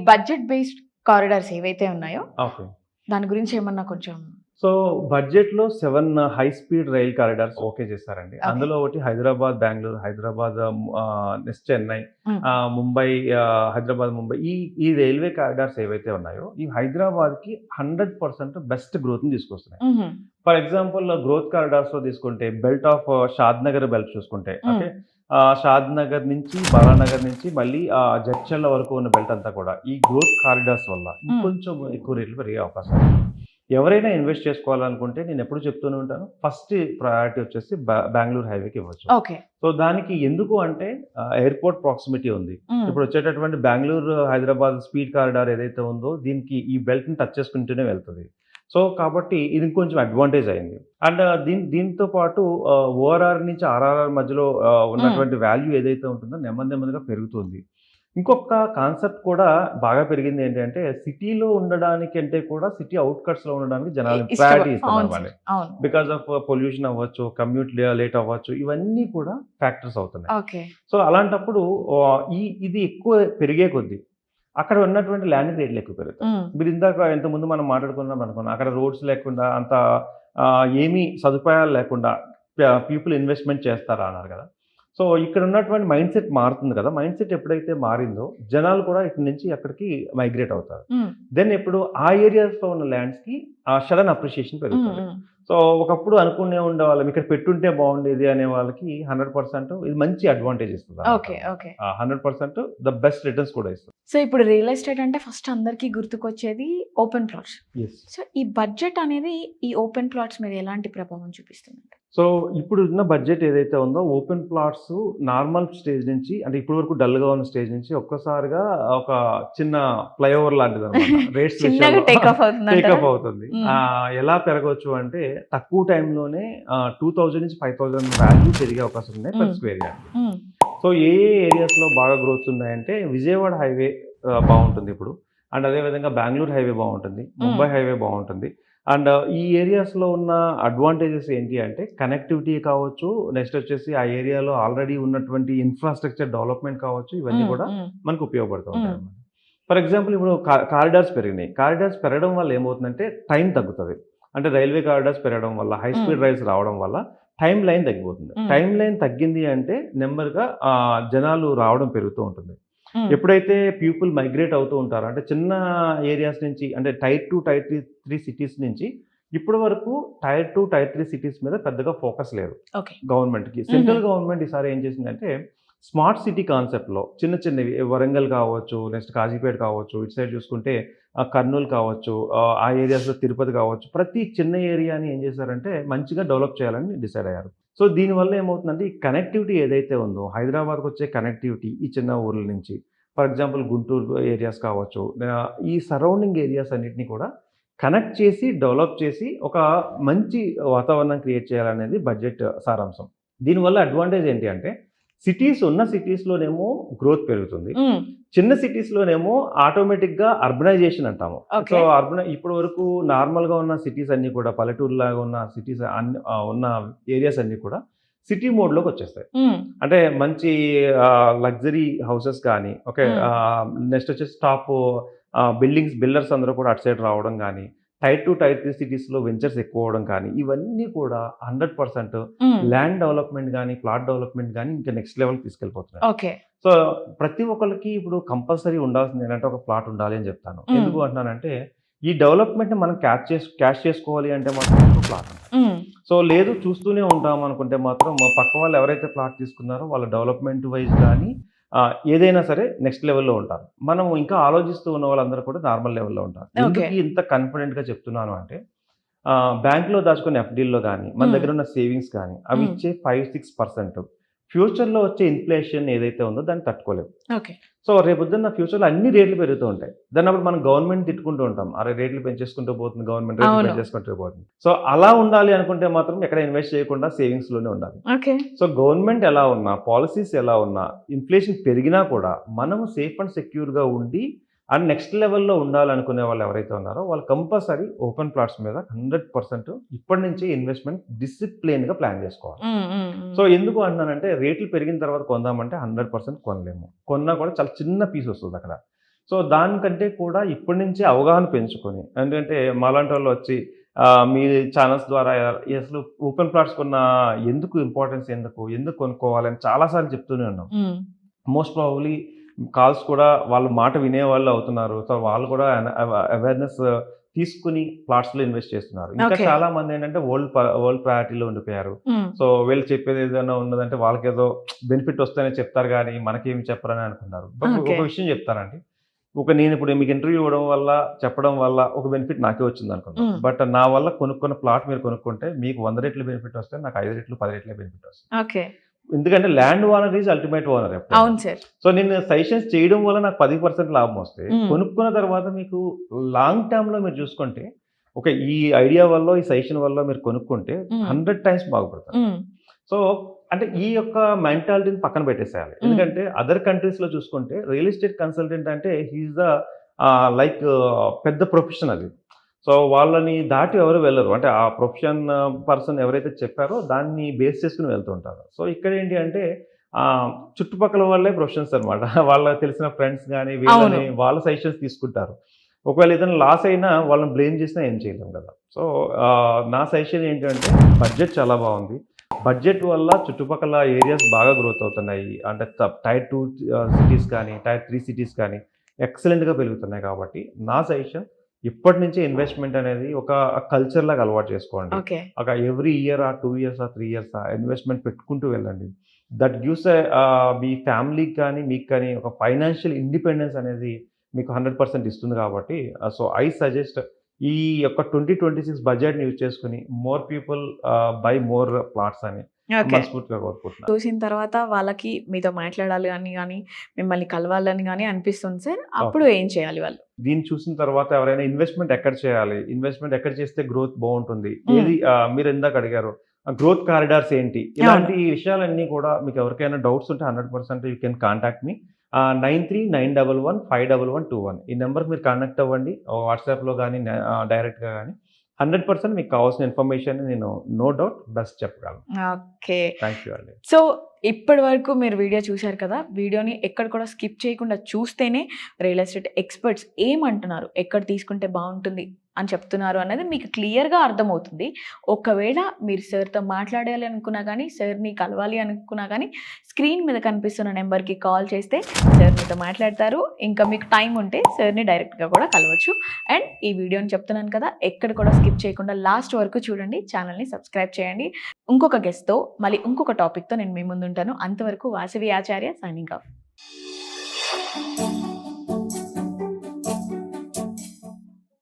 Budget based corridors ఏవైతే ఉన్నాయో okay. దాని గురించి ఏమన్నా కొంచెం సో బడ్జెట్‌లో 7 high speed rail corridors okay చేశారండి. ఓకే. అందులో ఒకటి హైదరాబాద్, బెంగుళూరు, హైదరాబాద్ నెక్స్ట్ చెన్నై, హ్మ్. ముంబై, హైదరాబాద్, ముంబై ఈ రైల్వే కారిడార్స్ ఏవైతే ఉన్నాయో, ఈ హైదరాబాద్‌కి 100% బెస్ట్ గ్రోత్‌ని తీసుకొస్తున్నాయి. హుహు. ఫర్ ఎగ్జాంపుల్ గ్రోత్ కారిడార్స్‌లో తీసుకుంటే బెల్ట్ ఆఫ్ షాద్‌నగర్ బెల్ట్ చూసుకుంటే హ్మ్. ఓకే. షాద్‌నగర్ నుంచి, బాలానగర్ నుంచి మళ్ళీ జడ్చర్ల వరకు ఉన్న బెల్ట్ అంతా కూడా ఈ గ్రోత్ కారిడార్స్ వల్ల ఇంకొంచెం ఎక్కువ రేట్లు పెరిగే అవకాశం ఉంది. ఎవరైనా ఇన్వెస్ట్ చేసుకోవాలనుకుంటే నేను ఎప్పుడు చెప్తూనే ఉంటాను. ఫస్ట్ ప్రయారిటీ వచ్చేసి బెంగుళూరు హైవేకి ఇవ్వచ్చు. ఓకే. సో దానికి ఎందుకు అంటే ఎయిర్‌పోర్ట్ ప్రాక్సిమిటీ ఉంది. హ్మ్. ఇప్పుడు వచ్చేటటువంటి బెంగుళూరు, హైదరాబాద్ స్పీడ్ కారిడార్ ఏదైతే ఉందో దీనికి ఈ బెల్ట్‌ని టచ్ చేసుకుంటూనే వెళ్తది. సో కాబట్టి ఇది ఇంకొంచెం అడ్వాంటేజ్ అయింది. అండ్ దీంతో పాటు ఓఆర్ఆర్ నుంచి ఆర్ఆర్ఆర్ మధ్యలో ఉన్నటువంటి వాల్యూ ఏదైతే ఉంటుందో నెమ్మదిగా పెరుగుతుంది. ఇంకొక కాన్సెప్ట్ కూడా బాగా పెరిగింది ఏంటంటే సిటీలో ఉండడానికంటే కూడా సిటీ ఔట్‌కట్స్‌లో ఉండడానికి జనాలు ప్రయారిటీ ఇస్తున్నారు అవును వాళ్ళే. సార్. అవును. బికాస్ ఆఫ్ పొల్యూషన్ అవ్వచ్చు, కమ్యూట్ లేట్ అవ్వచ్చు. ఇవన్నీ కూడా ఫ్యాక్టర్స్ అవుతున్నాయి. ఓకే. సో అలాంటప్పుడు ఇది ఎక్కువ పెరిగే కొద్దీ అక్కడ ఉన్నటువంటి ల్యాండ్ రేట్లు ఎక్కువ పెరుగుతాయి. హ్మ్. మీరు ఇందాక ఇంతకుముందు మనం మాట్లాడుకున్నాం అనుకున్నాం. అక్కడ రోడ్స్ లేకుండా అంత ఏమీ సదుపాయాలు లేకుండా పీపుల్ ఇన్వెస్ట్‌మెంట్ చేస్తారా అన్నారు కదా! సో ఇక్కడ ఉన్నటువంటి మైండ్‌సెట్ మారుతుంది కదా! మైండ్‌సెట్ ఎప్పుడైతే మారిందో జనాలు కూడా ఇక్కడి నుంచి అక్కడికి మైగ్రేట్ అవుతారు. హ్మ్. దెన్ ఇప్పుడు ఆ ఏరియాస్‌లో ఉన్న ల్యాండ్స్‌కి సడెన్ అప్రిషియేషన్ హ్మ్. పెరుగుతుంది. హ్మ్. సో ఒకప్పుడు అనుకునే ఉండేవాళ్ళం ఇక్కడ పెట్టుంటే బాగుండేది అనే వాళ్ళకి 100% ఇది మంచి అడ్వాంటేజ్ ఇస్తదన్నమాట. Okay. Okay. 100% the best returns కూడా ఇస్తది. సో ఇప్పుడు రియల్ ఎస్టేట్ అంటే ఫస్ట్ అందరికి గుర్తుకొచ్చేది ఓపెన్ ప్లాట్స్. యెస్. సో ఈ బడ్జెట్ అనేది ఈ ఓపెన్ ప్లాట్స్ మీద ఎలాంటి ప్రభావం చూపిస్తుంది? సో ఇప్పుడున్న బడ్జెట్ ఏదైతే ఉందో ఓపెన్ ప్లాట్స్ నార్మల్ స్టేజ్ నుంచి అంటే ఇప్పటి వరకు డల్‌గా ఉన్న స్టేజ్ నుంచి ఒక్కసారిగా ఒక చిన్న ఫ్లైఓవర్ లాంటిదన్నమాట. రేట్స్ చిన్నగా విషయంలో టేక్ ఆఫ్ అవుతుందంటారా? టేక్ ఆఫ్ అవుతుంది. హ్మ్. ఎలా పెరగొచ్చు అంటే తక్కువ టైంలోనే 2000 నుంచి 5000 వాల్యూ పెరిగే అవకాశం ఉన్నాయి పర్ హ్మ్. Square yard. హ్మ్. సో ఏ ఏరియాస్‌లో బాగా గ్రోత్స్ ఉన్నాయంటే విజయవాడ హైవే బావుంటుంది ఇప్పుడు. అండ్ అదే విధంగా బెంగుళూరు హైవే బావుంటుంది. హ్మ్. ముంబై హైవే బావుంటుంది. అండ్ ఈ ఏరియాస్‌లో ఉన్న అడ్వాంటేజెస్ ఏంటి అంటే కనెక్టివిటీ కావచ్చు, నెక్స్ట్ వచ్చేసి ఆ ఏరియాలో ఆల్రెడీ ఉన్నటువంటి ఇన్‌ఫ్రాస్ట్రక్చర్ డెవలప్‌మెంట్ కావచ్చు, ఇవన్నీ హ్మ్. కూడా హ్మ్. మనకు ఉపయోగపడుతూ హ్మ్. ఉంటాయన్నమాట. ఫర్ ఎగ్జాంపుల్ ఇప్పుడు కారిడార్స్ పెరిగినాయి. కారిడార్స్ పెరగడం వల్ల ఏమవుతుందంటే టైం తగ్గుతది. అంటే రైల్వే కారిడార్స్ పెరగడం వల్ల, హై హ్మ్. స్పీడ్ రైల్స్ రావడం వల్ల టైమ్ లైన్ తగ్గిపోతుంది. హ్మ్. టైమ్ లైన్ తగ్గింది అంటే నెమ్మదిగా జనాలు రావడం పెరుగుతూ ఉంటుంది. హ్మ్. ఎప్పుడైతే పీపుల్ మైగ్రేట్ అవుతూ ఉంటారో అంటే చిన్న ఏరియాస్ నుంచి అంటే టైర్ 2, టైర్ 3 సిటీస్ నుంచి ఇప్పటి వరకు టైర్ 2, టైర్ 3 సిటీస్ మీద పెద్దగా ఫోకస్ లేదు ఓకే. గవర్నమెంట్‌కి. హుహు. సెంట్రల్ గవర్నమెంట్ ఈసారి ఏం చేసిందంటే స్మార్ట్ సిటీ కాన్సెప్ట్‌లో చిన్న చిన్నవి వరంగల్ కావచ్చు, నెక్స్ట్ కాజీపేట కావచ్చు, ఇటు సైడ్ చూసుకుంటే కర్నూలు కావచ్చు, ఆ ఏరియాస్‌లో తిరుపతి కావచ్చు. ప్రతి చిన్న ఏరియాని ఏం చేశారంటే మంచిగా డెవలప్ చేయాలని డిసైడ్ అయ్యారు. సో దీనివల్ల ఏమవుతుందంటే ఈ కనెక్టివిటీ ఏదైతే ఉందో హైదరాబాద్‌కొచ్చే కనెక్టివిటీ ఈ చిన్న ఊర్ల నుంచి ఫర్ ఎగ్జాంపుల్ గుంటూరు ఏరియాస్ కావచ్చు, ఈ సరౌండింగ్ ఏరియాస్ అన్నిటిని కూడా కనెక్ట్ చేసి, డెవలప్ చేసి ఒక మంచి వాతావరణం క్రియేట్ చేయాలనేది బడ్జెట్ సారాంశం. దీనివల్ల అడ్వాంటేజ్ ఏంటి అంటే సిటీస్‌లోనేమో గ్రోత్ పెరుగుతుంది. హ్మ్. చిన్న సిటీస్‌లోనేమో ఆటోమేటిక్‌గా అర్బనైజేషన్ అంటాము. So, okay. ఇప్పటి వరకు నార్మల్‌గా ఉన్న సిటీస్ అన్నీ కూడా పల్లెటూరులాగా ఉన్న సిటీస్ ఉన్న ఏరియాస్ అన్నీ కూడా సిటీ మోడ్‌లోకొచ్చేస్తాయి. హ్మ్. అంటే మంచి లగ్జరీ హౌసెస్ కానీ, ఓకే. హ్మ్. నెక్స్ట్ వచ్చేసి బిల్డర్స్ అందరూ కూడా అటు సైడ్ రావడం గానీ, టైర్ 2, టైర్ 3 సిటీస్‌లో వెంచర్స్ ఎక్కువ అవ్వడం కానీ, ఇవన్నీ కూడా 100% హ్మ్. ల్యాండ్ డెవలప్‌మెంట్ గానీ, ప్లాట్ డెవలప్‌మెంట్ గానీ ఇంకా నెక్స్ట్ లెవెల్‌కి తీసుకెళ్ళిపోతున్నాయి. ఓకే. సో, ప్రతి ఒక్కళ్ళకి ఇప్పుడు కంపల్సరీ ఉండాల్సింది ఏంటంటే ఒక ప్లాట్ ఉండాలి అని చెప్తాను. హ్మ్. ఎందుకు అంటున్నానంటే, ఈ డెవలప్‌మెంట్‌ని మనం క్యాష్ చేసుకోవాలి అంటే మాత్రం ఒక ప్లాట్ ఉండాలి. హ్మ్. సో, లేదు చూస్తూనే ఉంటాం అనుకుంటే మాత్రం పక్క వాళ్ళు ఎవరైతే ప్లాట్ తీసుకున్నారో వాళ్ళ డెవలప్‌మెంట్ వైస్ గానీ ఏదైనా సరే నెక్స్ట్ లెవెల్‌లో ఉంటారు. మనం ఇంకా ఆలోచిస్తూ ఉన్న వాళ్ళందరూ కూడా నార్మల్ లెవెల్‌లో ఉంటారు. ఓకే. ఎందుకు ఇంత కాన్ఫిడెంట్‌గా చెప్తున్నాను అంటే బ్యాంక్‌లో దాచుకున్న ఎఫ్‌డీల్లో గానీ, మన హ్మ్. దగ్గర ఉన్న సేవింగ్స్ కానీ అవి హ్మ్. ఇచ్చే 5, 6% ఫ్యూచర్‌లో వచ్చే ఇన్‌ఫ్లేషన్ ఏదైతే ఉందో దాన్ని తట్టుకోలేవు. ఓకే. సో, రేపొద్దున్న ఫ్యూచర్‌లో అన్ని రేట్లు పెరుగుతూ ఉంటాయి. దాన్నప్పుడు మనం గవర్నమెంట్ తిట్టుకుంటూ ఉంటాం. అరే! రేట్లు పెంచేసుకుంటూ పోతుంది గవర్నమెంట్, రేట్లు అవును. పెంచేసుకుంటూ పోతుంది. సో, అలా ఉండాలి అనుకుంటే మాత్రం ఎక్కడ ఇన్వెస్ట్ చేయకుండా సేవింగ్స్‌లోనే ఉండాలి. ఓకే. సో, గవర్నమెంట్ ఎలా ఉన్నా, పాలిసీస్ ఎలా ఉన్నా, ఇన్‌ఫ్లేషన్ పెరిగినా కూడా మనము సేఫ్ అండ్ సెక్యూర్‌గా ఉండి అండ్ నెక్స్ట్ లెవెల్‌లో ఉండాలనుకునే వాళ్ళు ఎవరైతే ఉన్నారో వాళ్ళు కంపల్సరీ ఓపెన్ ప్లాట్స్ మీద 100% ఇప్పటి నుంచే ఇన్వెస్ట్‌మెంట్ డిసిప్లిన్‌గా ప్లాన్ చేసుకోవాలి. హ్మ్. హ్మ్. హ్మ్. సో, ఎందుకు అంటున్నానంటే రేట్లు పెరిగిన తర్వాత కొందామంటే 100% కొనలేము. కొన్నా కూడా చాలా చిన్న పీస్ వస్తదక్కడ. సో, దానికంటే కూడా ఇప్పటి నుంచే అవగాహన పెంచుకొని ఎందుకంటే మాలాంటోళ్ళు వచ్చి మీ ఛానల్స్ ద్వారా అసలు ఓపెన్ ప్లాట్స్ ఎందుకు ఇంపార్టెన్స్ ఎందుకు కొనుక్కోవాలని చాలా సార్లు చెప్తూనే ఉన్నాం. హ్మ్. మోస్ట్ ప్రాబబ్లీ కాల్స్ కూడా వాళ్ళ మాట వినేవాళ్ళు అవుతున్నారు. సో, వాళ్ళు కూడా అవేర్‌నెస్ తీసుకొని ప్లాట్స్‌లో ఇన్వెస్ట్ చేస్తున్నారు. ఇంకా ఓకే. చాలా మందేంటంటే వరల్డ్ ప్రయారిటీలో ఉండిపోయారు. హ్మ్. సో, వీళ్ళు చెప్పేది ఏదైనా ఉన్నదంటే వాళ్ళకేదో బెనిఫిట్ వస్తేనే చెప్తారు గానీ, మనకేమి చెప్పరని అనుకున్నారు. ఓకే. ఒక విషయం చెప్తానండి. నేనిప్పుడు మీకు ఇంటర్వ్యూ ఇవ్వడం వల్ల, చెప్పడం వల్ల ఒక బెనిఫిట్ నాకే వచ్చిందనుకుందాం. హ్మ్. బట్ నా వల్ల కొనుక్కున్న ప్లాట్ మీరు కొనుక్కుంటే మీకు 100 రెట్లు బెనిఫిట్ వస్తే నాకు 5 రెట్లు, 10 రెట్ల బెనిఫిట్ వస్తుంది. ఓకే. ఎందుకంటే land owner is ultimate owner ఎప్పుడైనా. అవును సార్. సో, నేను సజెషన్స్ చేయడం వల్ల నాకు 10% లాభం వస్తే, హ్మ్. కొనుక్కున్న తర్వాత మీకు లాంగ్ టర్మ్‌లో మీరు చూసుకుంటే, ఓకే. ఈ ఐడియా వల్లో, ఈ సజెషన్ వల్ల మీరు కొనుక్కుంటే హ్మ్. 100 టైమ్స్ బాగుపడతారు. హ్మ్. సో, అంటే ఈ యొక్క మెంటాలిటీని పక్కన పెట్టేసేయాలి. హ్మ్. ఎందుకంటే అదర్ కంట్రీస్‌లో చూసుకుంటే రియల్ ఎస్టేట్ కన్సల్టెంట్ అంటే హి ఈస్ ద లైక్ పెద్ద ప్రొఫెషన్ అది. సో, వాళ్ళని దాటి ఎవరు వెళ్లరు. అంటే ఆ ప్రొఫెషన్ పర్సన్ ఎవరైతే చెప్పారో దాన్ని బేస్ చేసుకొని వెళ్తూ ఉంటారు. సో, ఇక్కడేంటి అంటే చుట్టుపక్కల వాళ్ళే ప్రొఫెషన్స్ అనమాట. వాళ్ళకి తెలిసిన ఫ్రెండ్స్ గాని, అవును. వీళ్ళని వాళ్ళ సజెషన్స్ తీసుకుంటారు. ఒకవేళ ఏదైనా లాస్ అయినా వాళ్ళని బ్లేమ్ చేసినా ఏం చేయలేం కదా! సో, నా సజెషన్ ఏంటంటే బడ్జెట్ చాలా బావుంది. బడ్జెట్ వల్ల చుట్టుపక్కల ఏరియాస్ బాగా గ్రోత్ అవుతున్నాయి. అంటే టైర్ 2 సిటీస్ కానీ, టైర్ 3 సిటీస్ కానీ ఎక్సలెంట్‌గా పెరుగుతున్నాయి కాబట్టి నా సజెషన్ ఇప్పటి నుంచే ఇన్వెస్ట్‌మెంట్ అనేది ఒక కల్చర్‌లాగా అలవాటు చేసుకోండి. Okay. Every year 2 years 3 years investment పెట్టుకుంటూ వెళ్ళండి. దట్ గివ్స్ మీ ఫ్యామిలీకి కానీ, మీకు కానీ ఒక ఫైనాన్షియల్ ఇండిపెండెన్స్ అనేది మీకు 100% ఇస్తుంది కాబట్టి సో, ఐ సజెస్ట్ ఈ యొక్క 2026 బడ్జెట్‌ని యూజ్ చేసుకొని more people by more plots అని ఓకే. మనస్ఫూర్తిగా కోరుకుంటున్నాను. చూసిన తర్వాత వాళ్ళకి మీతో మాట్లాడాలి అని గాని, మిమ్మల్ని కలవాలని గాని అనిపిస్తుంది సార్. అప్పుడు ఓకే. ఏం చేయాలి వాళ్ళు? దీన్ని చూసిన తర్వాత ఎవరైనా ఇన్వెస్ట్‌మెంట్ ఎక్కడ చేయాలి? ఇన్వెస్ట్‌మెంట్ ఎక్కడ చేస్తే గ్రోత్ బావుంటుంది? హ్మ్. ఏది మీరు ఇందాక అడిగారు. గ్రోత్ కారిడార్స్ ఏంటి? అవును. ఇలాంటి విషయాలన్నీ కూడా మీకు ఎవరికైనా డౌట్స్ ఉంటే 100% యూ కెన్ కాంటాక్ట్ మీ. 9391151121 ఈ నంబర్‌కి మీరు కాంటాక్ట్ అవ్వండి. వాట్సాప్‌లో గాని డైరెక్ట్‌గా గాని 100% మీకు కావాల్సిన ఇన్ఫర్మేషన్ నేను నో డౌట్ బెస్ట్ చెప్పగలను. ఓకే. థాంక్ యూ అండి. సో, ఇప్పటి వరకు మీరు వీడియో చూసారు కదా! వీడియోని ఎక్కడ కూడా స్కిప్ చేయకుండా చూస్తేనే రియల్ ఎస్టేట్ ఎక్స్‌పర్ట్స్ ఏమంటున్నారు? ఎక్కడ తీసుకుంటే బావుంటుంది అని చెప్తున్నారు అనేది మీకు క్లియర్‌గా అర్థమవుతుంది. ఒకవేళ మీరు సార్‌తో మాట్లాడాలి అనుకున్నా గానీ, సార్‌ని కలవాలి అనుకున్నా గానీ, స్క్రీన్ మీద కనిపిస్తున్న నెంబర్‌కి కాల్ చేస్తే సార్ మీతో మాట్లాడతారు. ఇంకా మీకు టైం ఉంటే సార్‌ని డైరెక్ట్‌గా కూడా కలవచ్చు. అండ్ ఈ వీడియోని చెప్తున్నాను కదా! ఎక్కడ కూడా స్కిప్ చేయకుండా లాస్ట్ వరకు చూడండి. ఛానల్‌ని సబ్స్క్రైబ్ చేయండి. ఇంకొక గెస్ట్‌తో మళ్ళీ ఇంకొక టాపిక్‌తో నేను మీ ముందుంటాను. అంతవరకు వాసవి ఆచార్య సైనింగ్ ఆఫ్.